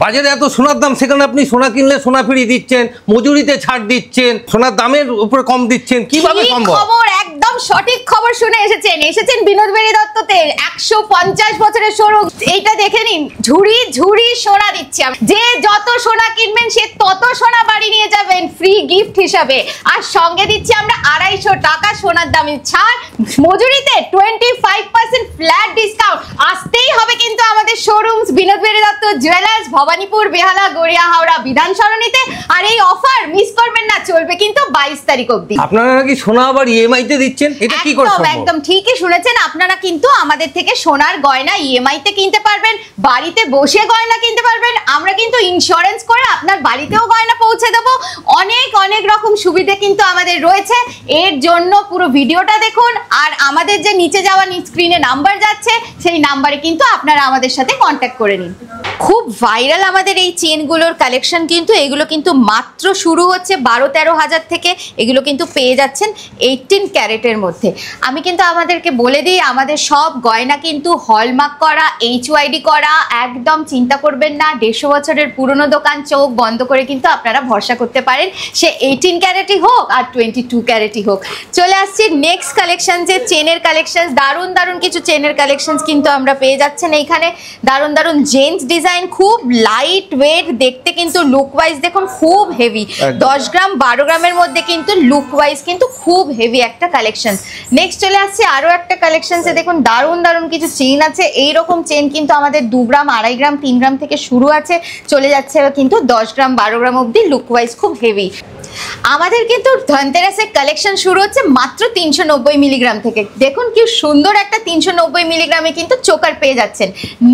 বাজারে এত সোনার দাম, সেখানে আপনি সোনা কিনলে সোনা ফ্রি দিচ্ছেন, মজুরিতে ছাড় দিচ্ছেন, সোনার দামের উপরে কম দিচ্ছেন, কিভাবে সম্ভব? খবর, একদম সঠিক খবর শুনে এসেছেন বিনোদ বেরি দত্ততে। 150 বছরের শোরুম, এইটা দেখে নিন, ঝুড়ি ঝুড়ি সোনা দিচ্ছি। যে যত সোনা কিনবেন সে তত সোনা বাড়ি নিয়ে যাবেন ফ্রি গিফট হিসাবে। আর সঙ্গে দিচ্ছি আমরা 250 টাকা সোনার দামে ছাড়, মজুরিতে 25% ফ্ল্যাট ডিসকাউন্ট। আসতেই হবে কিন্তু আমাদের শোরুম বিনোদ বেরি দত্ত জুয়েলার্স, ভবানীপুর, বেহালা, গড়িয়া, হাওড়া, বিধান সরণিতে। আর এই অফার মিস করবেন না, চলবে কিন্তু 22 তারিখ অবধি। আপনারা নাকি সোনা আবার ইএমআই তে দিচ্ছেন, এটা কি করে সম্ভব? একদম ঠিকই শুনেছেন, আপনারা কিন্তু আমাদের থেকে সোনার গয়না ইএমআই তে কিনতে পারবেন, বাড়িতে বসে গয়না কিনতে পারবেন। আমরা কিন্তু ইন্স্যুরেন্স করে আপনার বাড়িতেও গয়না পৌঁছে দেবো। অনেক অনেক রকম সুবিধা কিন্তু আমাদের রয়েছে। এর জন্য পুরো ভিডিওটা দেখুন, আর আমাদের যে নিচে যাওয়া স্ক্রিনে নাম্বার যাচ্ছে সেই নাম্বারে কিন্তু আপনারা আমাদের সাথে কন্ট্যাক্ট করে নিন। খুব ভাইরাল আমাদের এই চেনগুলোর কালেকশন, কিন্তু এগুলো কিন্তু মাত্র শুরু হচ্ছে 12-13 হাজার থেকে। এগুলো কিন্তু পেয়ে যাচ্ছেন 18 ক্যারেটের মধ্যে। আমি কিন্তু আমাদেরকে বলে দিই, আমাদের সব গয়না কিন্তু হলমার্ক করা, HYD করা। একদম চিন্তা করবেন না, 150 বছরের পুরনো দোকান, চোখ বন্ধ করে কিন্তু আপনারা ভরসা করতে পারেন, সে 18 ক্যারেটই হোক আর 22 ক্যারেটই হোক। চলে আসছি নেক্সট কালেকশন, যে চেনের কালেকশন। দারুণ দারুণ কিছু চেনের কালেকশন কিন্তু আমরা পেয়ে যাচ্ছেন এইখানে। দারুণ দারুণ জেন্টস ডিজাইন, খুব লাইট ওয়েট, দেখতে কিন্তু লুক ওয়াইজ দেখুন খুব হেভি। 10 গ্রাম 12 গ্রামের মধ্যে কিন্তু লুক ওয়াইজ কিন্তু খুব হেভি একটা কালেকশন। নেক্সট চলে আসছে আরো একটা কালেকশনসে, দেখুন দারুণ দারুণ কিছু চেন আছে। এইরকম চেন কিন্তু আমাদের 2 গ্রাম, 2.5 গ্রাম, 3 গ্রাম থেকে শুরু আছে, চলে যাচ্ছে কিন্তু 10 গ্রাম 12 গ্রাম অবধি, লুক ওয়াইজ খুব হেভি। আমাদের কিন্তু ধনতেরাসের কালেকশন শুরু হচ্ছে মাত্র 390 মিলিগ্রাম থেকে। দেখুন কি সুন্দর একটা 390 মিলিগ্রামে কিন্তু চোকার পেয়ে যাচ্ছেন।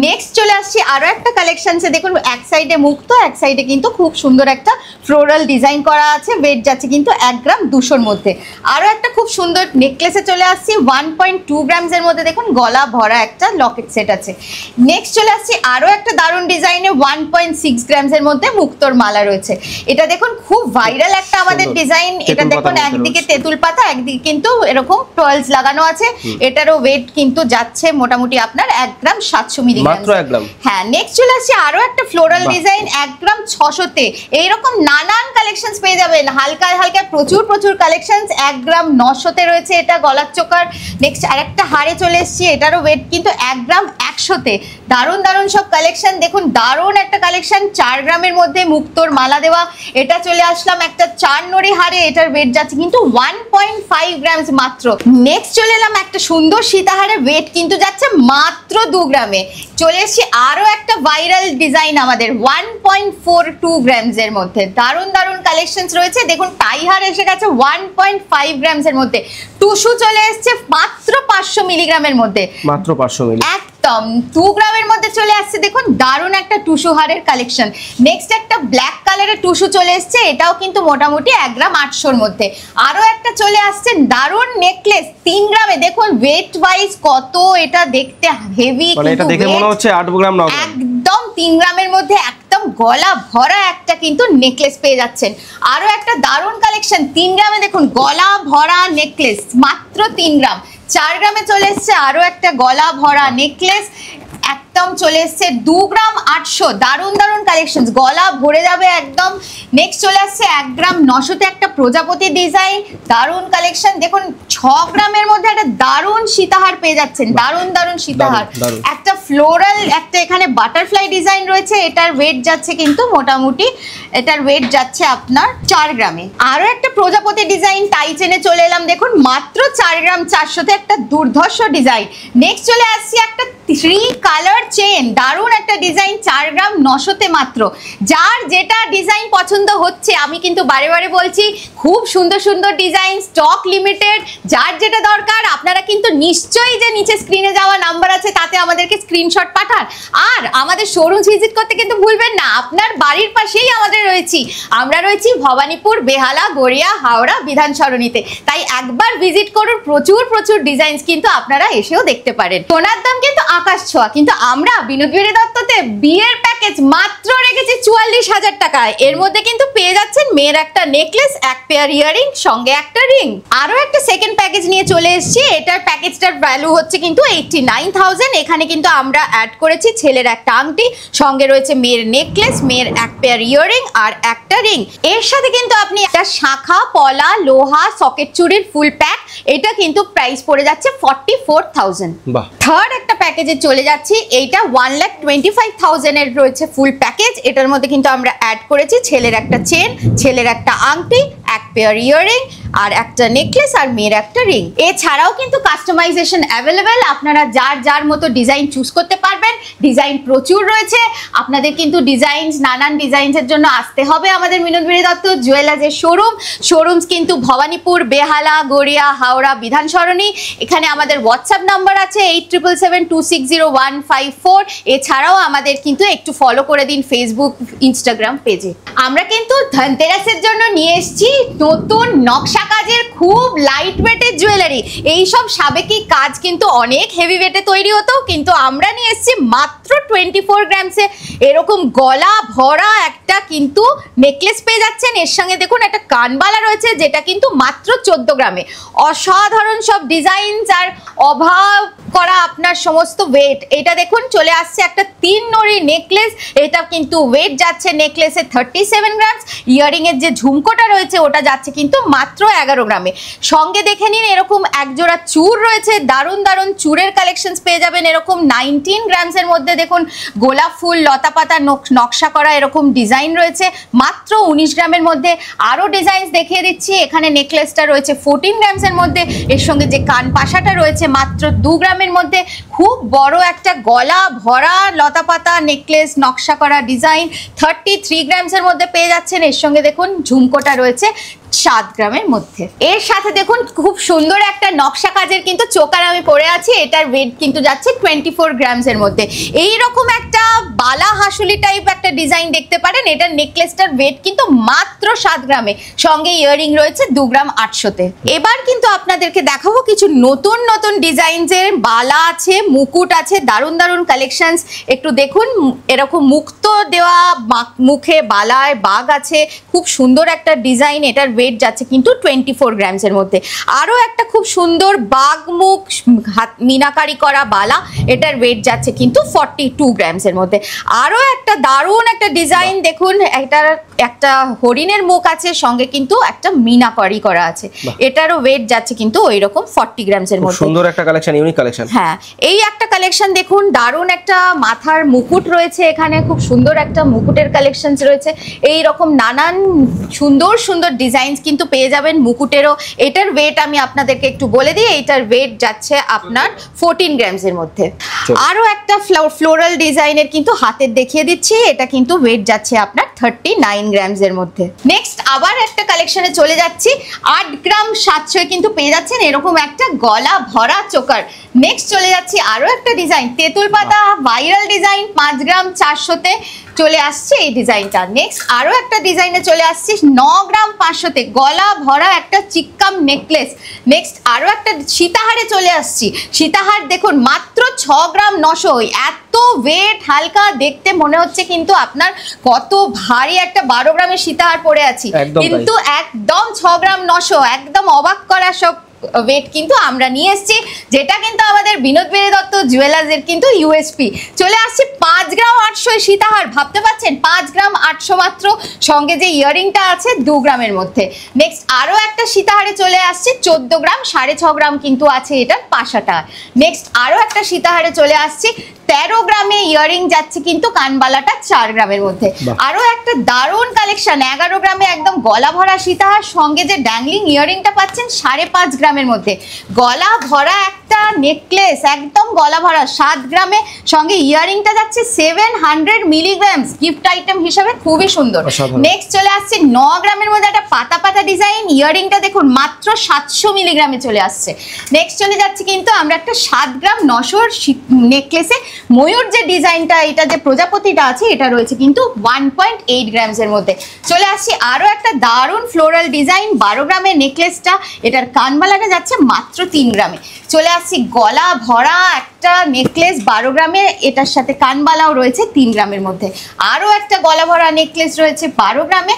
নেক্সট চলে আসছি আরো একটা কালেকশনসে, দেখুন এক সাইডে মুক্ত, এক সাইডে কিন্তু খুব সুন্দর একটা ফ্লোরাল ডিজাইন করা আছে। ওয়েট যাচ্ছে কিন্তু 1 গ্রাম 200-র মধ্যে। আরো একটা খুব সুন্দর নেকলেসে চলে আসছি 1.2 গ্রামসের মধ্যে, দেখুন গলা ভরা একটা লকেট সেট আছে। নেক্সট চলে আসছি আরো একটা দারুণ ডিজাইনে 1.6 গ্রামসের মধ্যে মুক্তোর মালা রয়েছে। এটা দেখুন খুব ভাইরাল একটা আমাদের ডিজাইন। এটা দেখুন একদিকে তেঁতুল পাতা, একদিকে কিন্তু এরকম পার্লস লাগানো আছে। এটারও ওয়েট কিন্তু যাচ্ছে মোটামুটি আপনার 1 গ্রাম 700 মিলিগ্রাম, মাত্র 1 গ্রাম। হ্যাঁ, নেক্সট চলে আসছে আরো একটা ফ্লোরাল ডিজাইন 1 গ্রাম 600-তে। এইরকম নানান কালেকশনস পেয়ে যাবেন, হালকা হালকা প্রচুর প্রচুর কালেকশনস। 1 গ্রাম 900-তে রয়েছে এটা গলার চোকার। নেক্সট আরেকটা হারে চলে এসেছি, এটারও ওয়েট কিন্তু 1 গ্রাম 100-তে। দারুণ দারুণ সব কালেকশন, দেখুন দারুণ একটা কালেকশন 4 গ্রামের মধ্যে মুক্তোর মালা দেওয়া। এটা চলে আসলাম একটা 4 নড়ি হারে, এটার ওয়েট যাচ্ছে কিন্তু 1.5 গ্রামস মাত্র। নেক্সট চলে এলাম একটা সুন্দর সীতাহারে, ওয়েট কিন্তু যাচ্ছে মাত্র 2 গ্রামে। চলে এসেছি আরো একটা ভাইরাল ডিজাইন আমাদের 1.42 গ্রামসের মধ্যে। দারুণ দারুণ কালেকশনস রয়েছে। দেখুন টাইহার এসে গেছে 1.5 গ্রামসের মধ্যে। টুসু চলে এসছে মাত্র 500 মিলিগ্রামের মধ্যে, মাত্র 500 মিলি, একদম 2 গ্রামের মধ্যে চলে আসছে। দেখুন দারুণ একটা টুসু হারের কালেকশন। নেক্সট একটা ব্ল্যাক কালারের টুসু চলে এসছে, এটাও কিন্তু মোটামুটি 1 গ্রাম 800-র মধ্যে। আরো একটা চলে আসছে দারুণ নেকলেস 3 গ্রামে, দেখুন ওয়েট ওয়াইজ কত এটা দেখতে হেভি, মানে এটা দেখে মনে হচ্ছে 8 গ্রাম না, একদম 3 গ্রামের মধ্যে একদম গলা ভরা একটা কিন্তু নেকলেস পেয়ে যাচ্ছেন। আরো একটা দারুণ কালেকশন 3 গ্রামে, দেখুন গলা ভরা নেকলেস মাত্র 3 গ্রাম। 4 গ্রামে চলে এসছে আরো একটা গলা ভরা নেকলেস, একদম চলে এসছে 2 গ্রাম 800। দারুণ দারুণ কালেকশন, গলা ভরে যাবে একদম। নেক্সট চলে আসছে 1 গ্রাম 900-তে একটা প্রজাপতি ডিজাইন, দারুণ কালেকশন। দেখুন 6 গ্রামের মধ্যে একটা দারুণ সীতাহার পেয়ে যাচ্ছেন, দারুণ দারুণ সীতাহার। একটা ফ্লোরাল, একটা এখানে বাটারফ্লাই ডিজাইন রয়েছে। এটার ওয়েট যাচ্ছে কিন্তু মোটামুটি, এটার ওয়েট যাচ্ছে আপনার 4 গ্রামে। আরো একটা প্রজাপতি ডিজাইন টাই চেনে চলে এলাম, দেখুন মাত্র 4 গ্রাম 400-তে একটা দুর্ধর্ষ ডিজাইন। নেক্সট চলে আসছি একটা 3 কালার চেন, দারুণ একটা ডিজাইন 4 গ্রাম 900-তে মাত্র। যার যেটা ডিজাইন পছন্দ হচ্ছে, আমি কিন্তু বারে বারে বলছি খুব সুন্দর সুন্দর ডিজাইন, স্টক লিমিটেড। যার যেটা দরকার আপনারা কিন্তু নিশ্চয়ই যে নিচে স্ক্রিনে যাওয়া নাম্বার আছে তাতে আমাদেরকে স্ক্রিনশট পাঠান। আর আমাদের শোরুম ভিজিট করতে কিন্তু ভুলবেন না, আপনার বাড়ির পাশেই আমাদের রয়েছি। আমরা রয়েছি ভবানীপুর, বেহালা, গড়িয়া, হাওড়া, বিধান সরণিতে। তাই একবার ভিজিট করুন, প্রচুর প্রচুর ডিজাইনস কিন্তু আপনারা এসেও দেখতে পারেন। সোনার দাম কিন্তু আকাশ ছোঁয়া, কিন্তু আমরা বিনোদ বেরি দত্ততে বিয়ের প্যাকেজ মাত্র রেখেছি 44,000 টাকায়। এর মধ্যে কিন্তু পেয়ে যাচ্ছেন মেয়ের একটা নেকলেস, এক পেয়ার ইয়ারিং, সঙ্গে একটা রিং। আরো একটা সেকেন্ড প্যাকেজ নিয়ে চলে এসেছি। এটার প্যাকেজটার ভ্যালু হচ্ছে কিন্তু 89,000। এখানে কিন্তু আমরা অ্যাড করেছি ছেলের একটা আংটি, সঙ্গে রয়েছে মেয়ের নেকলেস, মেয়ের এক পেয়ার ইয়ারিং আর একটা রিং। এর সাথে কিন্তু আপনি একটা শাখা, পলা, লোহা, সকেট চুড়ির ফুল প্যাক, এটা কিন্তু প্রাইস পড়ে যাচ্ছে 44,000। থার্ড একটা প্যাকেজে চলে যাচ্ছি। এইটা 1,25,000 এর রয়েছে ফুল প্যাকেজ। এটার মধ্যে কিন্তু আমরা অ্যাড করেছি ছেলের একটা চেন, ছেলের একটা আংটি, এক পেয়ার ইয়ারিং আর একটা নেকলেস আর মেয়ের একটা রিং। এছাড়াও কিন্তু কাস্টমাইজেশন অ্যাভেলেবেল, আপনারা যার যার মতো ডিজাইন চুজ করতে পারবেন। ডিজাইন প্রচুর রয়েছে, আপনাদের কিন্তু নানান ডিজাইনসের জন্য আসতে হবে আমাদের মিনতবিড়ি দত্ত জুয়েলার্সের শোরুমস কিন্তু ভবানীপুর, বেহালা, গড়িয়া, হাওড়া, বিধান সরণি। এখানে আমাদের হোয়াটসঅ্যাপ নাম্বার আছে 8777260154। এছাড়াও আমাদের কিন্তু একটু ফলো করে দিন ফেসবুক, ইনস্টাগ্রাম পেজে। আমরা কিন্তু ধনতেরাসের জন্য নিয়ে এসেছি নতুন নকশা কাজের খুব লাইট ওয়েটের জুয়েলারি। এইসব সাবেকি কাজ কিন্তু অনেক হেভি ওয়েটে তৈরি হতো, কিন্তু আমরা নিয়ে এসেছি মাত্র 24 গ্রামসে এরকম গলা ভরা একটা কিন্তু নেকলেস পেয়ে যাচ্ছেন। এর সঙ্গে দেখুন একটা কানবালা রয়েছে, যেটা কিন্তু মাত্র 14 গ্রামে। অসাধারণ সব ডিজাইনস আর অভাব করা আপনার সমস্ত ওয়েট। এটা দেখুন চলে আসছে একটা 3 নড়ি নেকলেস, এটা কিন্তু ওয়েট যাচ্ছে নেকলেসে 37 গ্রামস। ইয়ারিং এর যে ঝুমকোটা রয়েছে ওটা যাচ্ছে কিন্তু মাত্র 11 গ্রামে। সঙ্গে দেখে নিন এরকম একজোড়া চূড় রয়েছে, দারুণ দারুণ চূড়ের কালেকশনস পেয়ে যাবেন এরকম 19 গ্রামস এর মধ্যে। দেখুন গোলাপ ফুল, লতা পাতা নকশা করা এরকম ডিজাইন রয়েছে মাত্র 19 গ্রামের মধ্যে। আরো ডিজাইনস দেখিয়ে দিচ্ছি। এখানে নেকলেসটা রয়েছে 14 গ্রামস এর মধ্যে, এর সঙ্গে যে কান পাশাটা রয়েছে মাত্র 2 গ্রামের মধ্যে। খুব বড় একটা গলা ভরা লতা পাতা নেকলেস নকশা করা ডিজাইন 33 গ্রামস এর মধ্যে পেয়ে যাচ্ছেন। এর সঙ্গে দেখুন ঝুমকোটা রয়েছে 7 গ্রামের মধ্যে। এর সাথে দেখুন খুব সুন্দর একটা নকশা কাজের কিন্তু চোকার আমি পরে আছি, এটার ওয়েট কিন্তু যাচ্ছে 24 গ্রামস এর মধ্যে। এইরকম একটা বালা হাসুলি টাইপ একটা ডিজাইন দেখতে পারেন। এটার নেকলেসটার ওয়েট কিন্তু মাত্র 7 গ্রামে, সঙ্গে ইয়ারিং রয়েছে 2 গ্রাম 800-তে। এবার কিন্তু আপনাদেরকে দেখাবো কিছু নতুন নতুন ডিজাইনসের বালা আছে, মুকুট আছে, দারুণ দারুণ কালেকশনস। একটু দেখুন এরকম মুক্ত দেওয়া মুখে বালায় বাঘ আছে, খুব সুন্দর একটা ডিজাইন। এটার ওয়েট যাচ্ছে কিন্তু 24 গ্রামস এর মধ্যে। আরো একটা খুব সুন্দর বাঘ মুখ মিনাকারি করা বালা, এটার ওয়েট যাচ্ছে কিন্তু 42 গ্রামস এর মধ্যে। আরো একটা দারুণ একটা ডিজাইন দেখুন, একটা হরিণের মুখ আছে, সঙ্গে কিন্তু একটা মিনাকারি করা আছে, এটারও ওয়েট যাচ্ছে কিন্তু ওইরকম 40 গ্রামস এর মধ্যে। সুন্দর একটা কালেকশন, ইউনিক কালেকশন। হ্যাঁ, এই একটা কালেকশন দেখুন, দারুণ একটা মাথার মুকুট রয়েছে, এখানে খুব সুন্দর একটা মুকুটের কালেকশনস রয়েছে। এই রকম নানান সুন্দর সুন্দর ডিজাইনস কিন্তু পেয়ে যাবেন মুকুটেরও। এটার ওয়েট আমি আপনাদেরকে একটু বলে দিই, এটার ওয়েট যাচ্ছে আপনার 14 গ্রামস এর মধ্যে। আরো একটা ফ্লোরাল ডিজাইনের কিন্তু হাতের দেখিয়ে দিচ্ছি, এটা কিন্তু ওয়েট যাচ্ছে আপনার 39 গ্রামস এর মধ্যে। নেক্সট আবার একটা কালেকশনে চলে যাচ্ছি, 8 গ্রাম 700 কিন্তু পেয়ে যাচ্ছেন এরকম একটা গলা ভরা চোকার। নেক্সট চলে যাচ্ছি আরো একটা ডিজাইন, তেঁতুল পাতা ভাইরাল ডিজাইন, 5 গ্রাম 400-তে চলে আসছে এই ডিজাইনটা। নেক্সট আরো একটা ডিজাইনে চলে আসছি 9 গ্রাম 500-তে, গলা ভরা একটা চিক্কাম নেকলেস। নেক্সট আরো একটা সীতাহারে চলে আসছি, সীতাহার দেখুন মাত্র 6 গ্রাম 900। এত ওয়েট, হালকা দেখতে মনে হচ্ছে কিন্তু আপনার কত ভারী একটা 12 গ্রামের সীতাহার পরে আছি, কিন্তু একদম 6 গ্রাম 900, একদম অবাক করা সব ওয়েট কিন্তু আমরা নিয়ে এসেছি, যেটা কিন্তু আমাদের বিনোদবিড়ি দত্ত জুয়েলার্সের কিন্তু ইউএসপি। চলে আসছে 5 গ্রাম 800 সীতাহার, ভাবতে পারছেন 5 গ্রাম 800 মাত্র, সঙ্গে যে ইয়ারিংটা আছে 2 গ্রামের মধ্যে। নেক্সট আরো একটা সীতাহারে চলে আসছে 14 গ্রাম 6.5 গ্রাম কিন্তু আছে এটার পাশাটা। নেক্সট আরো একটা সীতাহারে চলে আসছি 13 গ্রামে, ইয়ারিং যাচ্ছে কিন্তু কানবালাটা 4 গ্রামের মধ্যে। আরো একটা দারুণ কালেকশন 11 গ্রামে একদম গলা ভরা সীতাহার, সঙ্গে যে ড্যাংলিং ইয়ারিংটা পাচ্ছেন 5.5 গ্রামের মধ্যে। গলা ভরা একটা নেকলেস একদম গলা ভরা 7 গ্রামে, সঙ্গে ইয়ারিংটা যাচ্ছে 700 মিলিগ্রামস, গিফট আইটেম হিসাবে খুবই সুন্দর। নেক্সট চলে আসছে 9 গ্রামের মধ্যে একটা পাতা পাতা ডিজাইন, ইয়ারিংটা দেখুন মাত্র 700 মিলিগ্রামে চলে আসছে। নেক্সট চলে যাচ্ছে কিন্তু আমরা একটা 7 গ্রাম 900 নেকলেসে ময়ূর যে ডিজাইনটা, এটা যে প্রজাপতিটা আছে, এটা রয়েছে কিন্তু 1.8 গ্রামসের মধ্যে। চলে আসছি আরো একটা দারুণ ফ্লোরাল ডিজাইন, 12 গ্রামের নেকলেসটা, এটার কানবালাটা যাচ্ছে মাত্র 3 গ্রামে। চলে আসছি গলা ভরা একটা নেকলেস 12 গ্রামে, এটার সাথে কানবালাও রয়েছে 3 গ্রামের মধ্যে। আরো একটা গলা ভরা নেকলেস রয়েছে 12 গ্রামে,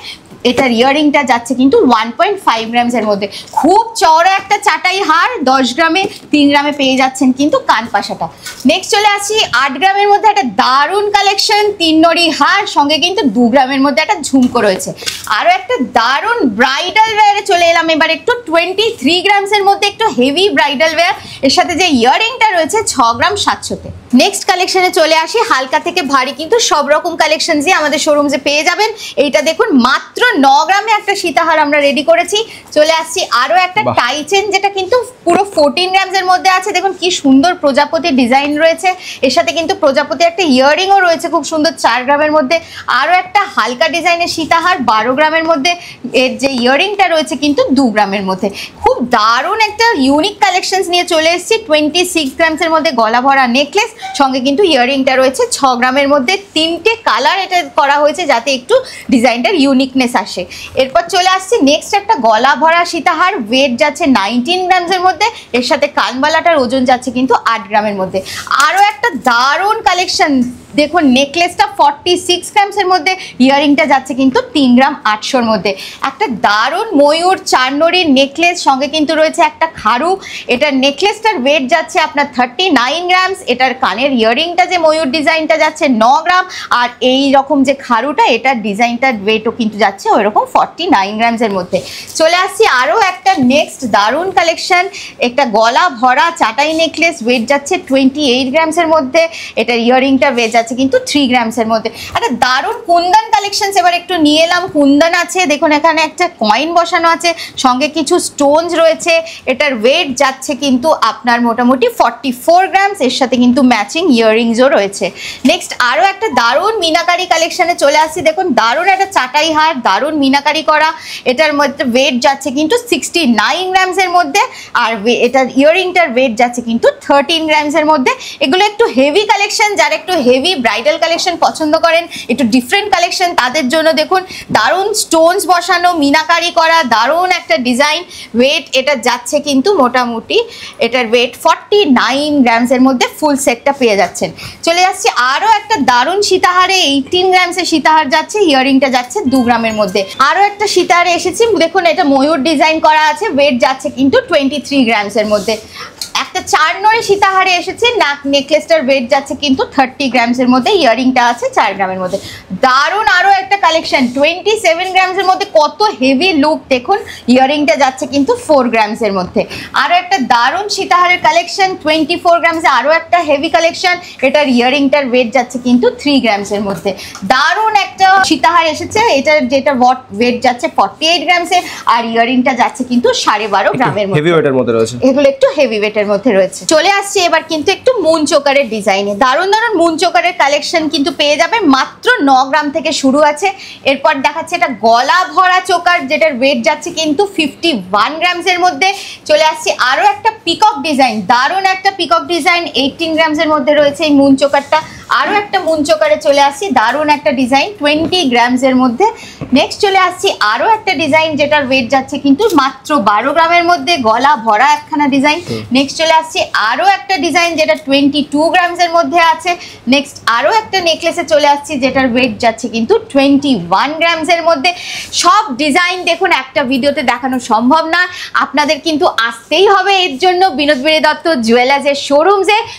এটার ইয়ারিংটা যাচ্ছে কিন্তু 1.5 গ্রামসের মধ্যে। খুব চওড়া একটা চাটাই হার, 10 গ্রামে, 3 গ্রামে পেয়ে যাচ্ছেন কিন্তু কানপাশাটা। নেক্সট চলে আসি 8 গ্রামের মধ্যে একটা দারুণ কালেকশন, 3 নড়ি হার, সঙ্গে কিন্তু 2 গ্রামের মধ্যে একটা ঝুমকো রয়েছে। আরো একটা দারুণ ব্রাইডাল ওয়্যারে চলে এলাম এবার একটু 23 গ্রামসের মধ্যে, একটু হেভি ব্রাইডাল ওয়্যার, এর সাথে যে ইয়ারিংটা রয়েছে 6 গ্রাম 700-তে। নেক্সট কালেকশনে চলে আসি হালকা থেকে ভারী কিন্তু সব রকম কালেকশনসই আমাদের শোরুমসে পেয়ে যাবেন। এইটা দেখুন মাত্র 9 গ্রামে একটা সীতাহার আমরা রেডি করেছি। চলে আসছি আরো একটা টাই চেন, যেটা কিন্তু পুরো 14 গ্রামসের মধ্যে আছে। দেখুন কি সুন্দর প্রজাপতির ডিজাইন রয়েছে, এর সাথে কিন্তু প্রজাপতি একটা ইয়াররিংও রয়েছে খুব সুন্দর 4 গ্রামের মধ্যে। আরো একটা হালকা ডিজাইনের সীতাহার 12 গ্রামের মধ্যে, এর যে ইয়াররিংটা রয়েছে কিন্তু 2 গ্রামের মধ্যে। খুব দারুণ একটা ইউনিক কালেকশনস নিয়ে চলে এসেছি। 26 গ্রামসের মধ্যে গলা ভরা নেকলেস, সঙ্গে কিন্তু ইয়াররিংটা রয়েছে 6 গ্রামের মধ্যে। 3টে কালার এটা করা হয়েছে যাতে একটু ডিজাইনটার ইউনিকনেস আসে। এরপর চলে আসছি নেক্সট একটা গলা ভরা সীতাহার, ওয়েট যাচ্ছে 19 গ্রামসের মধ্যে, এর সাথে কানবালাটার ওজন যাচ্ছে কিন্তু 8 গ্রামের মধ্যে। আরও একটা দারুণ কালেকশন দেখুন, নেকলেসটা 46 গ্রামসের মধ্যে, ইয়ারিংটা যাচ্ছে কিন্তু 3 গ্রাম 800-র মধ্যে। একটা দারুণ ময়ূর 4 নড়ির নেকলেস, সঙ্গে কিন্তু রয়েছে একটা খাড়ু। এটার নেকলেসটার ওয়েট যাচ্ছে আপনার 39 গ্রামস, এটার কানের ইয়ারিংটা যে ময়ূর ডিজাইনটা যাচ্ছে 9 গ্রাম, আর এই রকম যে খাড়ুটা এটার ডিজাইনটার ওয়েটও কিন্তু যাচ্ছে ওই রকম 49 গ্রামসের মধ্যে। চলে আসছি আরও একটা নেক্সট দারুণ কালেকশন, একটা গলা ভরা চাটাই নেকলেস, ওয়েট যাচ্ছে 28 গ্রামসের মধ্যে, এটার ইয়ারিংটা ওয়েট যাচ্ছে কিন্তু 3 গ্রামসের মধ্যে। একটা দারুণ কুন্দন কালেকশন এবার একটু নিয়ে এলাম। কুন্দন আছে দেখুন, এখানে একটা কয়েন বসানো আছে, সঙ্গে কিছু স্টোনস রয়েছে। এটার ওয়েট যাচ্ছে কিন্তু আপনার মোটামুটি 44 গ্রামস, এর সাথে কিন্তু ম্যাচিং ইয়াররিংসও রয়েছে। নেক্সট আরও একটা দারুণ মিনাকারি কালেকশনে চলে আসছি। দেখুন দারুণ একটা চাটাই হার, দারুণ মিনাকারি করা, এটার মধ্যে ওয়েট যাচ্ছে কিন্তু 69 গ্রামসের মধ্যে, আর এটার ইয়াররিংটার ওয়েট যাচ্ছে কিন্তু 13 গ্রামসের মধ্যে। এগুলো একটু হেভি কালেকশন, যারা একটু হেভি ব্রাইডাল কালেকশন পছন্দ করেন, একটু ডিফারেন্ট কালেকশন, তাদের জন্য দেখুন দারুণ স্টোনস বসানো, মিনাকারি করা, দারুণ একটা ডিজাইন। ওয়েট এটা যাচ্ছে কিন্তু মোটামুটি এটার ওয়েট 49 গ্রামসের মধ্যে, ফুল সেটটা পেয়ে যাচ্ছেন। চলে যাচ্ছে আরও একটা দারুণ সীতাহারে, 18 গ্রামসের সীতাহার যাচ্ছে, ইয়াররিংটা যাচ্ছে 2 গ্রামের মধ্যে। আরও একটা সীতাহারে এসেছি, দেখুন এটা ময়ূর ডিজাইন করা আছে, ওয়েট যাচ্ছে কিন্তু 23 গ্রামসের মধ্যে। একটা 4 নড়ি সীতাহারে এসেছে, নেকলেসটার ওয়েট যাচ্ছে কিন্তু 30 গ্রামসের মধ্যে, ইয়াররিংটা আছে 4 গ্রামের মধ্যে। দারুণ আরও একটা কালেকশন 27 গ্রামসের মধ্যে, কত হেভি লুক দেখুন, ইয়াররিংটা যাচ্ছে কিন্তু 4 গ্রামসের মধ্যে। আরও একটা দারুণ সীতাহারের কালেকশন 24 গ্রামসে, আরও একটা হেভি কালেকশন, এটার ইয়াররিংটার ওয়েট যাচ্ছে কিন্তু 3 গ্রামসের মধ্যে। দারুণ একটা সীতাহার এসেছে, এটার যেটা ওয়েট যাচ্ছে 48 গ্রামসে, আর ইয়াররিংটা যাচ্ছে কিন্তু 12.5 গ্রামের মধ্যে। হেভি ওয়েটের মধ্যে রয়েছে, এগুলো একটু হেভি ওয়েটের মধ্যে রয়েছে। চলে আসছে এবার কিন্তু একটু মুন চোকারের ডিজাইনে, দারুণ দারুণ মুন চোকারের কালেকশন কিন্তু পেয়ে যাবে। মাত্র 9 গ্রাম থেকে শুরু আছে। এরপর দেখাচ্ছে এটা গলা ভরা চোকার, যেটার ওয়েট যাচ্ছে কিন্তু 51 গ্রামসের মধ্যে। চলে আসছে আরও একটা পিকক ডিজাইন, দারুণ একটা পিকক ডিজাইন, 18 গ্রামসের মধ্যে রয়েছে এই মুন চোকারটা। আরও একটা মুন চোকারে চলে আসছি, দারুণ একটা ডিজাইন 20 গ্রামসের মধ্যে। নেক্সট চলে আসছি আরও একটা ডিজাইন, যেটার ওয়েট যাচ্ছে কিন্তু মাত্র 12 গ্রামের মধ্যে, গলা ভরা একখানা ডিজাইন। নেক্সট চলে আসছি আরও একটা ডিজাইন, যেটা 22 গ্রামসের মধ্যে আছে। নেক্সট আরও একটা নেকলেসে চলে আসছি, যেটার ওয়েট যাচ্ছে কিন্তু 21 গ্রামসের মধ্যে। সব ডিজাইন দেখুন একটা ভিডিওতে দেখানো সম্ভব না, আপনাদের কিন্তু আসতেই হবে এর জন্য বিনোদ বিড়ি দত্ত জুয়েলার্সের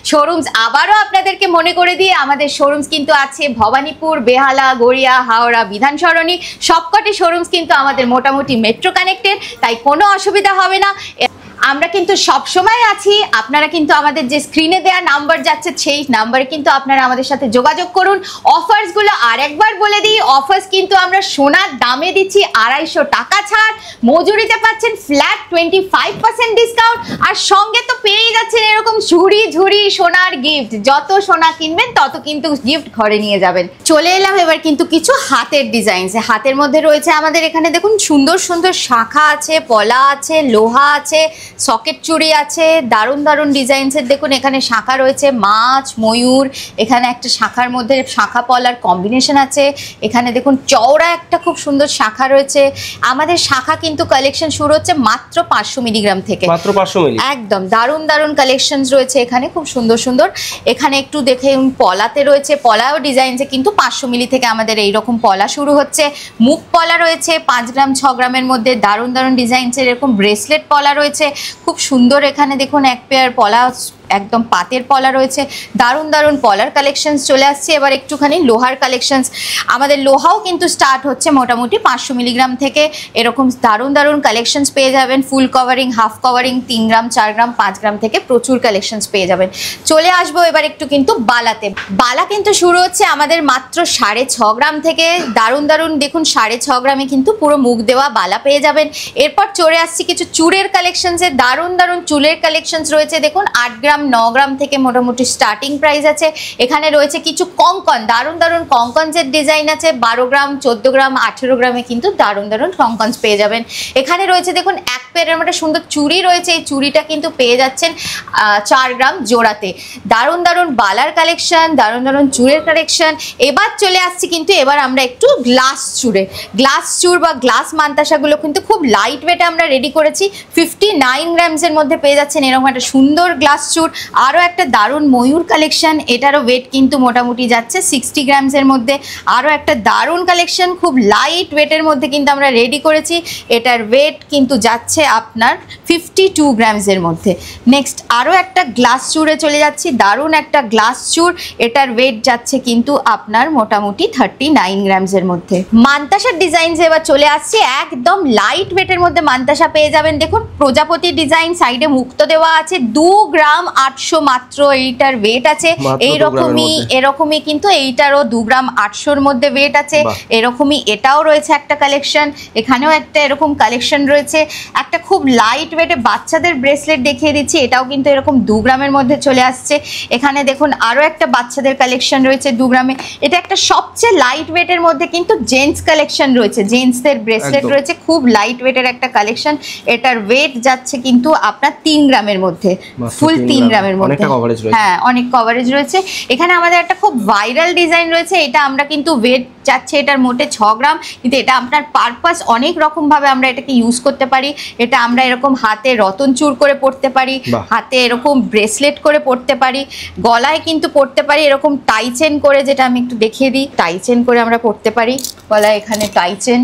শোরুমস। আবারও আপনাদেরকে মনে করে দিয়ে, আমাদের শোরুমস কিন্তু আছে ভবানীপুর, বেহালা, গড়িয়া, হাওড়া, বিধান সরণি, সবকটি শোরুমস কিন্তু আমাদের মোটামুটি মেট্রো কানেক্টেড, তাই কোনো অসুবিধা হবে না। আমরা কিন্তু সব সময় আছি। আপনারা কিন্তু আমাদের যে স্ক্রিনে দেওয়া নাম্বার যাচ্ছে সেই নাম্বারে কিন্তু আপনারা আমাদের সাথে যোগাযোগ করুন। অফার্সগুলো আরেকবার বলে দিই, অফার্স কিন্তু আমরা সোনার দামে দিচ্ছি 250 টাকা ছাড়, মজুরিতে পাচ্ছেন ফ্ল্যাট 25% ডিসকাউন্ট, আর সঙ্গে তো পেয়ে যাচ্ছেন এরকম ঝুড়ি সোনার গিফট। যত সোনা কিনবেন তত কিন্তু গিফট ঘরে নিয়ে যাবেন। চলে এলাম এবার কিন্তু কিছু হাতের ডিজাইন। হাতের মধ্যে রয়েছে আমাদের এখানে দেখুন সুন্দর সুন্দর শাখা আছে, পলা আছে, লোহা আছে, সকেট চুড়ি আছে, দারুণ দারুণ ডিজাইনসের। দেখুন এখানে শাখা রয়েছে, মাছ, ময়ূর, এখানে একটা শাখার মধ্যে শাখা পলার কম্বিনেশন আছে। এখানে দেখুন চওড়া একটা খুব সুন্দর শাখা রয়েছে। আমাদের শাখা কিন্তু কালেকশন শুরু হচ্ছে মাত্র 500 মিলিগ্রাম থেকে, মাত্র 500 মিলি। একদম দারুণ দারুণ কালেকশন রয়েছে এখানে, খুব সুন্দর সুন্দর। এখানে একটু দেখে পলাতে রয়েছে, পলাও ডিজাইনসে কিন্তু 500 মিলি থেকে আমাদের এইরকম পলা শুরু হচ্ছে। মুখ পলা রয়েছে 5 গ্রাম 6 গ্রামের মধ্যে, দারুণ দারুণ ডিজাইনসের এরকম ব্রেসলেট পলা রয়েছে খুব সুন্দর। এখানে দেখুন এক পেয়ার পলা, একদম পাতের পলা রয়েছে, দারুণ দারুণ পলার কালেকশনস চলে আসছে। এবার একটুখানি লোহার কালেকশনস, আমাদের লোহাও কিন্তু স্টার্ট হচ্ছে মোটামুটি 500 মিলিগ্রাম থেকে। এরকম দারুণ দারুণ কালেকশনস পেয়ে যাবেন, ফুল কভারিং, হাফ কভারিং, 3 গ্রাম 4 গ্রাম 5 গ্রাম থেকে প্রচুর কালেকশনস পেয়ে যাবেন। চলে আসবো এবার একটু কিন্তু বালাতে। বালা কিন্তু শুরু হচ্ছে আমাদের মাত্র 6.5 গ্রাম থেকে, দারুণ দারুণ দেখুন 6.5 গ্রামে কিন্তু পুরো মুখ দেওয়া বালা পেয়ে যাবেন। এরপর চলে আসছি কিছু চুড়ের কালেকশনসে, দারুণ দারুণ চুলের কালেকশনস রয়েছে। দেখুন 8 গ্রাম 9 গ্রাম থেকে মোটামুটি স্টার্টিং প্রাইস আছে। এখানে রয়েছে কিছু কঙ্কন, দারুণ দারুণ কঙ্কনসের ডিজাইন আছে, 12 গ্রাম 14 গ্রাম 18 গ্রামে কিন্তু দারুণ দারুণ কঙ্কনস পেয়ে যাবেন। এখানে রয়েছে দেখুন এক পেয়ারের মধ্যে সুন্দর চুড়ি রয়েছে, এই চুড়িটা কিন্তু পেয়ে যাচ্ছেন 4 গ্রাম জোড়াতে। দারুণ দারুণ বালার কালেকশন, দারুণ দারুণ চুড়ের কালেকশন। এবার চলে আসছি কিন্তু এবার আমরা একটু গ্লাস চুড়ে, গ্লাস চুড় বা গ্লাস মান্তাসাগুলো কিন্তু খুব লাইট ওয়েটে আমরা রেডি করেছি। 59 গ্রামসের মধ্যে পেয়ে যাচ্ছেন এরকম একটা সুন্দর গ্লাস চুড়। আরও একটা দারুণ ময়ূর কালেকশন, এটারও ওয়েট কিন্তু মোটামুটি যাচ্ছে 60 গ্রামসের মধ্যে। আরও একটা দারুণ কালেকশন খুব লাইট ওয়েটের মধ্যে কিন্তু আমরা রেডি করেছি, এটার ওয়েট কিন্তু যাচ্ছে আপনার 52 গ্রামসের মধ্যে। নেক্সট আরও একটা গ্লাস চুড়ে চলে যাচ্ছি, দারুণ একটা গ্লাস চুড়, এটার ওয়েট যাচ্ছে কিন্তু আপনার মোটামুটি 39 গ্রামসের মধ্যে। মান্তাসার ডিজাইনস এবার চলে আসছে, একদম লাইট ওয়েটের মধ্যে মান্তাসা পেয়ে যাবেন। দেখুন প্রজাপতি ডিজাইন, সাইডে মুক্ত দেওয়া আছে, 2 গ্রাম 800 মাত্র এইটার ওয়েট আছে। এরকমই কিন্তু এইটারও 2 গ্রাম 800-র মধ্যে ওয়েট আছে। এরকমই এটাও রয়েছে একটা কালেকশন, এখানেও একটা এরকম কালেকশন রয়েছে। একটা খুব লাইট ওয়েটে বাচ্চাদের ব্রেসলেট দেখিয়ে দিচ্ছি, এটাও কিন্তু এরকম 2 গ্রামের মধ্যে চলে আসছে। এখানে দেখুন আরও একটা বাচ্চাদের কালেকশন রয়েছে 2 গ্রামে। এটা একটা সবচেয়ে লাইট ওয়েটের মধ্যে কিন্তু জেন্টস কালেকশন রয়েছে, জেন্টসদের ব্রেসলেট রয়েছে, খুব লাইট ওয়েটের একটা কালেকশন। এটার ওয়েট যাচ্ছে কিন্তু আপনার 3 গ্রামের মধ্যে, ফুল 3 গ্রামের মধ্যে। হ্যাঁ অনেক কভারেজ রয়েছে। এখানে আমাদের একটা খুব ভাইরাল ডিজাইন রয়েছে, এটা আমরা কিন্তু ওয়েট যাচ্ছে এটার মোটে 6 গ্রাম, কিন্তু এটা আপনার পারপাস অনেক রকমভাবে আমরা এটাকে ইউজ করতে পারি। এটা আমরা এরকম হাতে রতন চূড় করে পরতে পারি, হাতে এরকম ব্রেসলেট করে পরতে পারি, গলায় কিন্তু পরতে পারি এরকম টাই চেন করে, যেটা আমি একটু দেখিয়ে দিই, টাই চেন করে আমরা পরতে পারি গলায়, এখানে টাই চেন।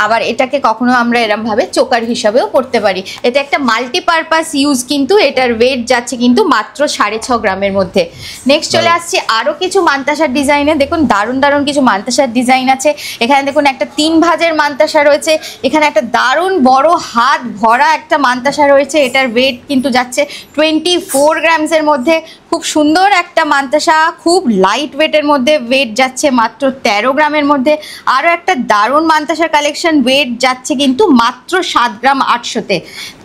আবার এটাকে কখনো আমরা এরমভাবে চোকার হিসাবেও পরতে পারি। এটা একটা মাল্টিপারপাস ইউজ, কিন্তু এটার ওয়েট যাচ্ছে কিন্তু মাত্র 6.5 গ্রামের মধ্যে। নেক্সট চলে আসছি আরও কিছু মান্তাসার ডিজাইনে। দেখুন দারুণ দারুণ কিছু মান্তাসার ডিজাইন আছে। এখানে দেখুন একটা 3 ভাঁজের মান্তাসা রয়েছে, এখানে একটা দারুণ বড় হাত ভরা একটা মান্তাসা রয়েছে, এটার ওয়েট কিন্তু যাচ্ছে 24 গ্রামসের মধ্যে। খুব সুন্দর একটা মান্তাসা, খুব লাইট ওয়েটের মধ্যে, ওয়েট যাচ্ছে মাত্র 13 গ্রামের মধ্যে। আরও একটা দারুণ মান্তাসার কালেকশন, ওয়েট যাচ্ছে কিন্তু মাত্র 7 গ্রাম 800-তে।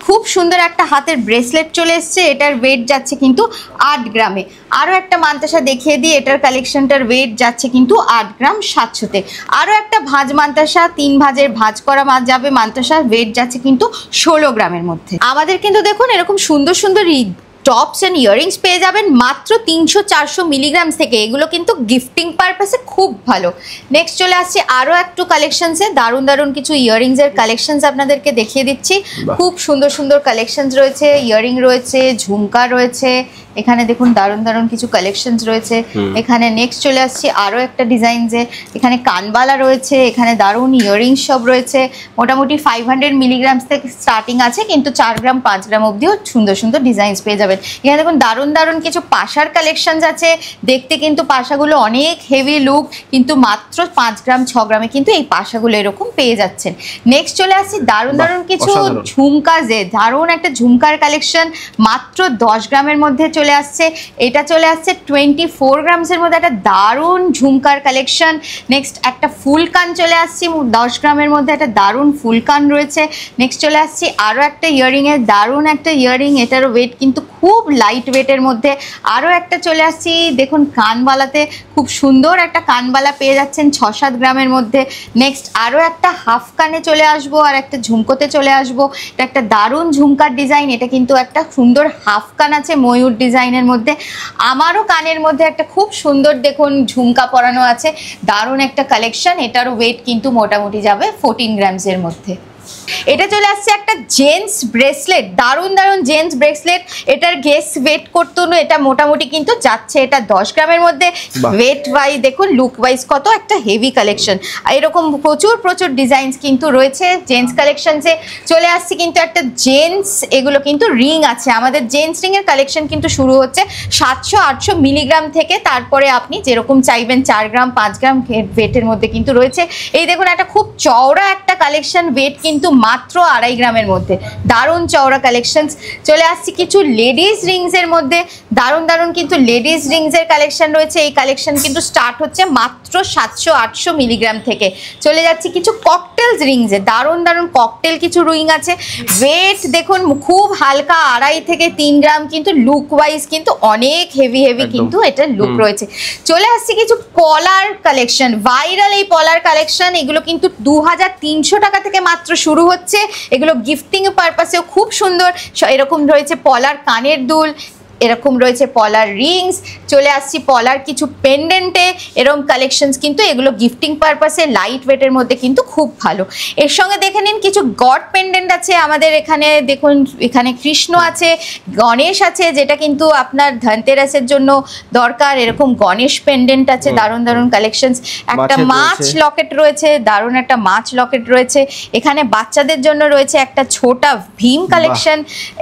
খুব সুন্দর একটা হাতের ব্রেসলেট চলে এসছে, এটার ওয়েট যাচ্ছে কিন্তু 8 গ্রামে। আরও একটা মান্তাসা দেখিয়ে দিই, এটার কালেকশনটার ওয়েট যাচ্ছে কিন্তু 8 গ্রাম 700-তে। আরও একটা ভাঁজ মান্তাসা, 3 ভাঁজের ভাঁজ করা যাবে মান্তাসা, ওয়েট যাচ্ছে কিন্তু 16 গ্রামের মধ্যে। আমাদের কিন্তু দেখুন এরকম সুন্দর সুন্দর টপস অ্যান্ড ইয়াররিংস পেয়ে যাবেন মাত্র 300-400 মিলিগ্রাম থেকে, এগুলো কিন্তু গিফটিং পারপাসে খুব ভালো। নেক্সট চলে আসছি আরও একটু কালেকশনসে, দারুণ দারুণ কিছু ইয়াররিংসের কালেকশনস আপনাদেরকে দেখিয়ে দিচ্ছি। খুব সুন্দর সুন্দর কালেকশনস রয়েছে, ইয়াররিং রয়েছে, ঝুমকা রয়েছে, এখানে দেখুন দারুণ দারুণ কিছু কালেকশনস রয়েছে। এখানে নেক্সট চলে আসছি আরও একটা ডিজাইনসে, এখানে কানবালা রয়েছে, এখানে দারুণ ইয়াররিংস সব রয়েছে। মোটামুটি 500 মিলিগ্রামস থেকে স্টার্টিং আছে, কিন্তু 4 গ্রাম 5 গ্রাম অবধিও সুন্দর সুন্দর ডিজাইনস পেয়ে যাবেন। এখানে দেখুন দারুণ দারুণ কিছু পাশার কালেকশনস আছে, দেখতে কিন্তু পাশাগুলো অনেক হেভি লুক, কিন্তু মাত্র 5 গ্রাম 6 গ্রামে কিন্তু এই পাশাগুলো এরকম পেয়ে যাচ্ছেন। নেক্সট চলে আসছি দারুণ দারুণ কিছু ঝুমকা, দারুণ একটা ঝুমকার কালেকশন, মাত্র 10 গ্রামের মধ্যে চলে আসছে। এটা চলে আসছে 24 গ্রামসের মধ্যে, একটা দারুণ ঝুমকার কালেকশন। নেক্সট একটা ফুলকান চলে আসছি 10 গ্রামের মধ্যে, একটা দারুণ ফুলকান রয়েছে। নেক্সট চলে আসছি আরও একটা ইয়াররিংয়ের, দারুণ একটা ইয়াররিং, এটারও ওয়েট কিন্তু খুব লাইট ওয়েটের মধ্যে। আরও একটা চলে আসছি, দেখুন কানবালাতে খুব সুন্দর একটা কানবালা পেয়ে যাচ্ছেন 6-7 গ্রামের মধ্যে। নেক্সট আরও একটা হাফ কানে চলে আসবো, আর একটা ঝুমকোতে চলে আসবো। এটা একটা দারুণ ঝুমকার ডিজাইন, এটা কিন্তু একটা সুন্দর হাফ কান আছে ময়ূর ডিজাইনের মধ্যে। আমারও কানের মধ্যে একটা খুব সুন্দর দেখুন ঝুমকা পরানো আছে, দারুণ একটা কালেকশন। এটারও ওয়েট কিন্তু মোটামুটি যাবে 14 গ্রামসের মধ্যে। এটা চলে আসছে একটা জেন্টস ব্রেসলেট, দারুণ দারুণ জেন্টস ব্রেসলেট। এটার গেস ওয়েট করতে হলো, এটা মোটামুটি কিন্তু যাচ্ছে এটা 10 গ্রামের মধ্যে। ওয়েট ওয়াইজ দেখুন, লুক ওয়াইজ কত একটা হেভি কালেকশন। এরকম প্রচুর প্রচুর ডিজাইনস কিন্তু রয়েছে জেন্টস কালেকশনসে। চলে আসছে কিন্তু একটা জেন্টস, এগুলো কিন্তু রিং আছে। আমাদের জেন্টস রিংয়ের কালেকশন কিন্তু শুরু হচ্ছে 700-800 মিলিগ্রাম থেকে, তারপরে আপনি যেরকম চাইবেন 4 গ্রাম 5 গ্রাম ওয়েটের মধ্যে কিন্তু রয়েছে। এই দেখুন একটা খুব চওড়া একটা কালেকশন, ওয়েট কিন্তু মাত্র 2.5 গ্রামের মধ্যে, দারুণ চওড়া কালেকশন। চলে আসছি কিছু লেডিস রিংসের মধ্যে, দারুণ দারুণ কিন্তু লেডিস রিংসের কালেকশন রয়েছে। এই কালেকশন কিন্তু স্টার্ট হচ্ছে মাত্র 700-800 মিলিগ্রাম থেকে। চলে যাচ্ছি কিছু ককটেলস রিংসে, দারুণ দারুণ ককটেল কিছু রিং আছে। ওয়েট দেখুন খুব হালকা 2.5 থেকে 3 গ্রাম, কিন্তু লুক ওয়াইজ কিন্তু অনেক হেভি হেভি কিন্তু এটার লুক রয়েছে। চলে আসছি কিছু পলার কালেকশন, ভাইরাল এই পলার কালেকশন। এগুলো কিন্তু 2300 টাকা থেকে মাত্র শুরু হচ্ছে। এগুলো গিফটিং পারপাসেও খুব সুন্দর। এরকম রয়েছে পলার কানের দুল, এরকম রয়েছে পলার রিংস। চলে আসছি পলার কিছু পেন্ডেন্টে, এরকম কালেকশনস কিন্তু এগুলো গিফটিং পারপাসে লাইট ওয়েটের মধ্যে কিন্তু খুব ভালো। এর সঙ্গে দেখে নিন কিছু গড পেন্ডেন্ট আছে আমাদের এখানে। দেখুন এখানে কৃষ্ণ আছে, গণেশ আছে, যেটা কিন্তু আপনার ধনতেরাসের জন্য দরকার। এরকম গণেশ পেন্ডেন্ট আছে, দারুণ দারুণ কালেকশনস। একটা মাছ লকেট রয়েছে, দারুণ একটা মাছ লকেট রয়েছে। এখানে বাচ্চাদের জন্য রয়েছে একটা ছোটা ভীম কালেকশন।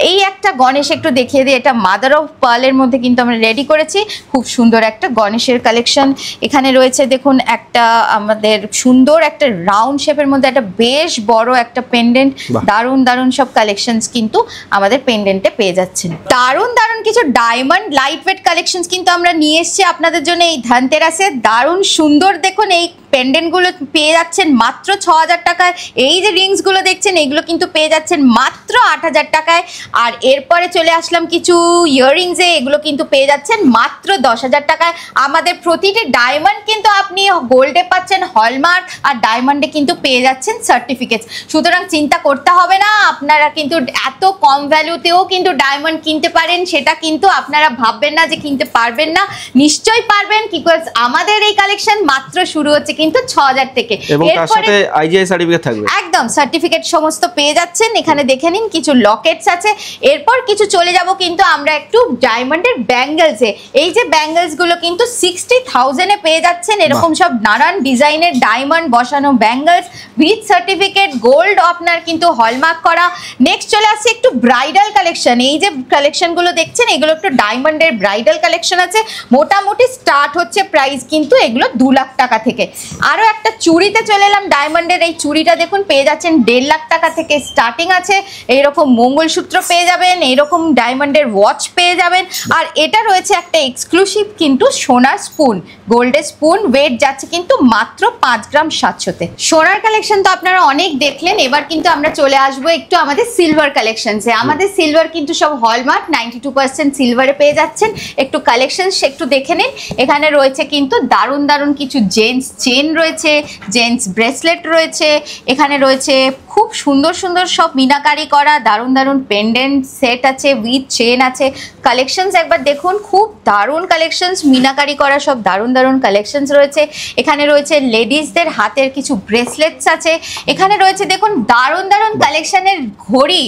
এই একটা গণেশ একটু দেখিয়ে দিই, এটা মাদার অফ পার্লের মধ্যে কিন্তু আমরা রেডি করেছি, খুব সুন্দর একটা গণেশের কালেকশন। এখানে রয়েছে দেখুন একটা আমাদের সুন্দর একটা রাউন্ড শেপের মধ্যে একটা বেশ বড় একটা পেন্ডেন্ট, দারুণ দারুণ সব কালেকশনস কিন্তু আমাদের পেন্ডেন্টে পেয়ে যাচ্ছেন। দারুণ দারুণ কিছু ডায়মন্ড লাইট ওয়েট কালেকশনস কিন্তু আমরা নিয়ে এসেছি আপনাদের জন্য এই ধনতেরাসে। দারুণ সুন্দর দেখুন এই পেন্ডেন্টগুলো পেয়ে যাচ্ছেন মাত্র 6000 টাকায়। এই যে রিংসগুলো দেখছেন এগুলো কিন্তু পেয়ে যাচ্ছেন মাত্র 8000 টাকায়। আর এরপরে চলে আসলাম কিছু ইয়াররিংসে, এগুলো কিন্তু পেয়ে যাচ্ছেন মাত্র 10,000 টাকায়। আমাদের প্রতিটি ডায়মন্ড কিন্তু আপনি গোল্ডে পাচ্ছেন হলমার্ক, আর ডায়মন্ডে কিন্তু পেয়ে যাচ্ছেন সার্টিফিকেট। সুতরাং চিন্তা করতে হবে না, আপনারা কিন্তু এত কম ভ্যালুতেও কিন্তু ডায়মন্ড কিনতে পারেন। সেটা কিন্তু আপনারা ভাববেন না যে কিনতে পারবেন না, নিশ্চয়ই পারবেন, বিকজ আমাদের এই কালেকশন মাত্র শুরু হচ্ছে কিন্তু 6000 থেকে। এবং তার সাথে আইজিআই সার্টিফিকেট থাকবে, একদম সার্টিফিকেট সমস্ত পেয়ে যাচ্ছেন। এখানে দেখে নিন কিছু লকেটস আছে। এরপর কিছু চলে যাব কিন্তু আমরা একটু ডায়মন্ডের ব্যাঙ্গেলসে। এই যে ব্যাঙ্গেলস গুলো কিন্তু 60,000 এ পেয়ে যাচ্ছেন। এরকম সব নানান ডিজাইনের ডায়মন্ড বসানো ব্যাঙ্গেলস উইথ সার্টিফিকেট, গোল্ড আপনার কিন্তু হলমার্ক করা। নেক্সট চলে আসছে একটু ব্রাইডাল কালেকশন। এই যে কালেকশন গুলো দেখছেন এগুলো একটু ডায়মন্ডের ব্রাইডাল কালেকশন আছে। মোটামুটি স্টার্ট হচ্ছে প্রাইস কিন্তু এগুলো 2 লাখ টাকা থেকে। আরো একটা চুড়িতে চলে এলাম ডায়মন্ডের। এই চুড়িটা দেখুন পেয়ে যাচ্ছেন 1.5 লাখ টাকা থেকে স্টার্টিং আছে। এইরকম মঙ্গলসূত্র পেয়ে যাবেন, এইরকম ডায়মন্ডের ওয়াচ পেয়ে যাবেন। আর এটা রয়েছে একটা এক্সক্লুসিভ কিন্তু সোনার স্পুন, গোল্ডের স্পুন। ওয়েট যাচ্ছে কিন্তু মাত্র 5 গ্রাম 700-তে। সোনার কালেকশন তো আপনারা অনেক দেখলেন, এবার কিন্তু আমরা চলে আসবো একটু আমাদের সিলভার কালেকশনসে। আমাদের সিলভার কিন্তু সব হলমার্ক 92% সিলভারে পেয়ে যাচ্ছেন। একটু কালেকশন একটু দেখে নিন। এখানে রয়েছে কিন্তু দারুণ দারুণ কিছু জেন্টস চেন রয়েছে, জেন্টস ব্রেসলেট রয়েছে। এখানে রয়েছে খুব সুন্দর সুন্দর সব মিনাকারি করা দারুণ দারুণ পেন্ডেন্ট সেট আছে, উইথ চেন আছে। কালেকশনস একবার দেখুন, খুব দারুণ কালেকশনস, মিনাকারি করা সব দারুণ দারুণ কালেকশনস রয়েছে। এখানে রয়েছে লেডিসদের হাতের কিছু ব্রেসলেটস আছে। এখানে রয়েছে দেখুন দারুণ দারুণ কালেকশনের ঘড়ি।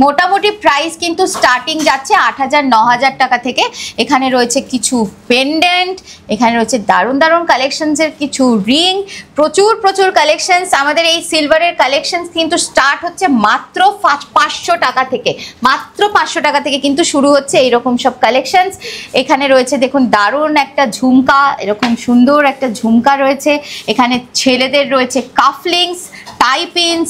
মোটামুটি প্রাইস কিন্তু স্টার্টিং যাচ্ছে 8,000-9,000 টাকা থেকে। এখানে রয়েছে কিছু পেন্ডেন্ট, এখানে রয়েছে দারুণ দারুণ কালেকশনসের কিছু রিং, প্রচুর প্রচুর কালেকশনস। আমাদের এই সিলভারের কালেকশনস কিন্তু স্টার্ট হচ্ছে মাত্র 500 টাকা থেকে। মাত্র 500 টাকা থেকে কিন্তু শুরু হচ্ছে এইরকম সব কালেকশনস। এখানে রয়েছে দেখুন দারুণ একটা ঝুমকা, এরকম সুন্দর একটা ঝুমকা রয়েছে। এখানে ছেলেদের রয়েছে কাফলিংস, টাই পিনস,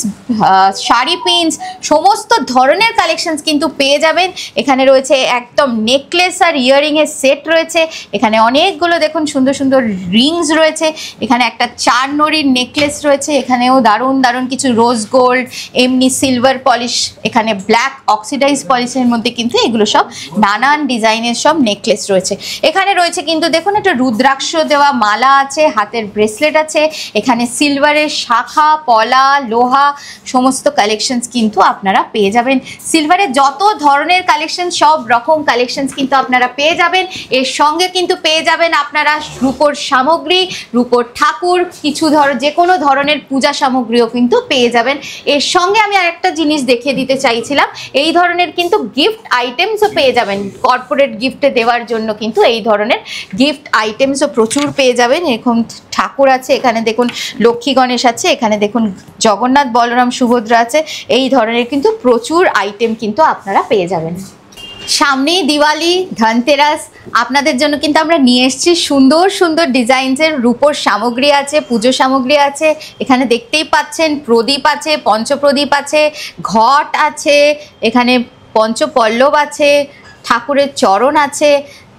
শাড়ি পিনস, সমস্ত ধরনের কালেকশনস কিন্তু পেয়ে যাবেন। এখানে রয়েছে একদম নেকলেস আর ইয়ারিং এর সেট রয়েছে। এখানে অনেকগুলো দেখুন সুন্দর সুন্দর রিংস রয়েছে। এখানে একটা 4 নড়ির নেকলেস রয়েছে। এখানেও দারুণ দারুণ কিছু রোজ গোল্ড, এমনি সিলভার পলিশ, এখানে ব্ল্যাক অক্সিডাইজ পলিশের মধ্যে কিন্তু এগুলো সব নানান ডিজাইনের সব নেকলেস রয়েছে। এখানে রয়েছে কিন্তু দেখুন একটা রুদ্রাক্ষ দেওয়া মালা আছে, হাতের ব্রেসলেট আছে। এখানে সিলভারের শাখা, পলা, লোহা সমস্ত কালেকশনস কিন্তু আপনারা পেয়ে যাবেন। সিলভারের যত ধরনের কালেকশন, সব রকম কালেকশনস কিন্তু আপনারা পেয়ে যাবেন। এর সঙ্গে কিন্তু পেয়ে যাবেন আপনারা রূপোর সামগ্রী, রূপোর ঠাকুর, কিছু যে কোনো ধরনের পূজা সামগ্রীও কিন্তু পেয়ে যাবেন। এর সঙ্গে আমি আরেকটা জিনিস দেখিয়ে দিতে চাইছিলাম, এই ধরনের কিন্তু গিফট আইটেমসও পেয়ে যাবেন। কর্পোরেট গিফটে দেওয়ার জন্য কিন্তু এই ধরনের গিফট আইটেমসও প্রচুর পেয়ে যাবেন। এরকম ঠাকুর আছে, এখানে দেখুন লক্ষ্মী গণেশ আছে, এখানে দেখুন জগন্নাথ বলরাম সুভদ্রা আছে। এই ধরনের কিন্তু প্রচুর আইটেম কিন্তু আপনারা পেয়ে যাবেন। সামনেই দিওয়ালি, ধনতেরাস, আপনাদের জন্য কিন্তু আমরা নিয়ে এসেছি সুন্দর সুন্দর ডিজাইনসের রূপোর সামগ্রী আছে, পুজো সামগ্রী আছে। এখানে দেখতেই পাচ্ছেন প্রদীপ আছে, পঞ্চপ্রদীপ আছে, ঘট আছে, এখানে পঞ্চপল্লব আছে, ঠাকুরের চরণ আছে।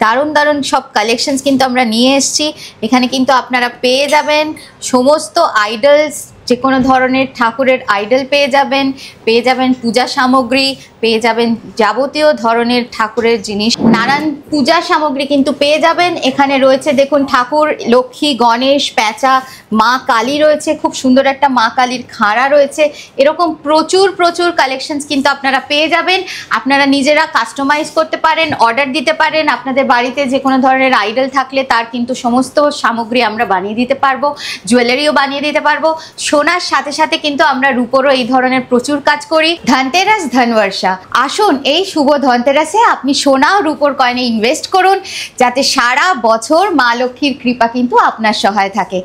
দারুণ দারুণ সব কালেকশনস কিন্তু আমরা নিয়ে এসেছি। এখানে কিন্তু আপনারা পেয়ে যাবেন সমস্ত আইডলস, যে কোনো ধরনের ঠাকুরের আইডল পেয়ে যাবেন পূজা সামগ্রী পেয়ে যাবেন, যাবতীয় ধরনের ঠাকুরের জিনিস, নানান পূজা সামগ্রী কিন্তু পেয়ে যাবেন। এখানে রয়েছে দেখুন ঠাকুর, লক্ষ্মী, গণেশ, প্যাঁচা, মা কালী রয়েছে, খুব সুন্দর একটা মা কালীর খাঁড়া রয়েছে। এরকম প্রচুর প্রচুর কালেকশনস কিন্তু আপনারা পেয়ে যাবেন। আপনারা নিজেরা কাস্টমাইজ করতে পারেন, অর্ডার দিতে পারেন। আপনাদের বাড়িতে যে কোনো ধরনের আইডল থাকলে তার কিন্তু সমস্ত সামগ্রী আমরা বানিয়ে দিতে পারবো, জুয়েলারিও বানিয়ে দিতে পারবো। সোনার সাথে সাথে কিন্তু আমরা রূপোরও এই ধরনের প্রচুর কাজ করি। ধনতেরাস, ধনবর্ষা, আসুন এই শুভ ধনতেরাসে আপনি সোনা ও রূপোর কয়েনে ইনভেস্ট করুন, যাতে সারা বছর মা লক্ষ্মীর কৃপা কিন্তু আপনার সহায় থাকে।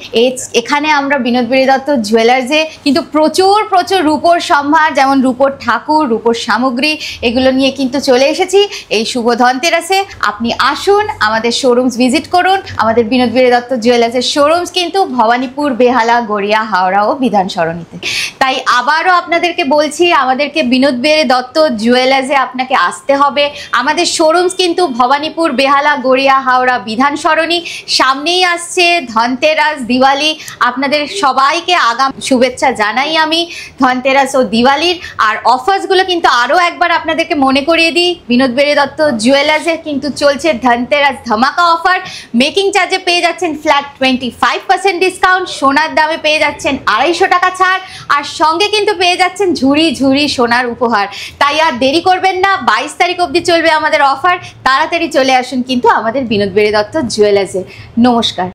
এখানে আমরা বিনোদ বিড়ি দত্ত জুয়েলার্সে কিন্তু প্রচুর প্রচুর রূপোর সম্ভার, যেমন রূপোর ঠাকুর, রূপোর সামগ্রী, এগুলো নিয়ে কিন্তু চলে এসেছি এই শুভ ধনতেরাসে। আপনি আসুন, আমাদের শোরুমস ভিজিট করুন। আমাদের বিনোদ বিড়ি দত্ত জুয়েলার্সের শোরুমস কিন্তু ভবানীপুর, বেহালা, গড়িয়া, হাওড়া ও বিধান সরণিতে। তাই আবারও আপনাদেরকে বলছি, আমাদেরকে বিনোদ বিড়ি দত্ত জুয়েলার্সে আপনাকে আসতে হবে। আমাদের শোরুমস কিন্তু ভবানীপুর, বেহালা, গড়িয়া, হাওড়া, বিধান সরণি। সামনেই আসছে ধনতেরাস, দিওয়ালি। আপনাদের সবাইকে আগাম শুভেচ্ছা জানাই আমি ধনতেরাস ও দিওয়ালির। আর অফার্সগুলো কিন্তু আরও একবার আপনাদেরকে মনে করিয়ে দিই, বিনোদ বিড়ি দত্ত জুয়েলার্সে কিন্তু চলছে ধনতেরাস ধামাকা অফার। মেকিং চার্জে পেয়ে যাচ্ছেন ফ্ল্যাট 25% ডিসকাউন্ট, সোনার দামে পেয়ে যাচ্ছেন 250 টাকা ছাড়, আর সঙ্গে কিন্তু পেয়ে যাচ্ছেন ঝুড়ি ঝুড়ি সোনার উপহার। তাই আর দেরি করবেন না, 22 তারিখ অবধি চলবে আমাদের অফার। তাড়াতাড়ি চলে আসুন কিন্তু আমাদের বিনোদ বিড়ি দত্ত জুয়েলার্সে। নমস্কার।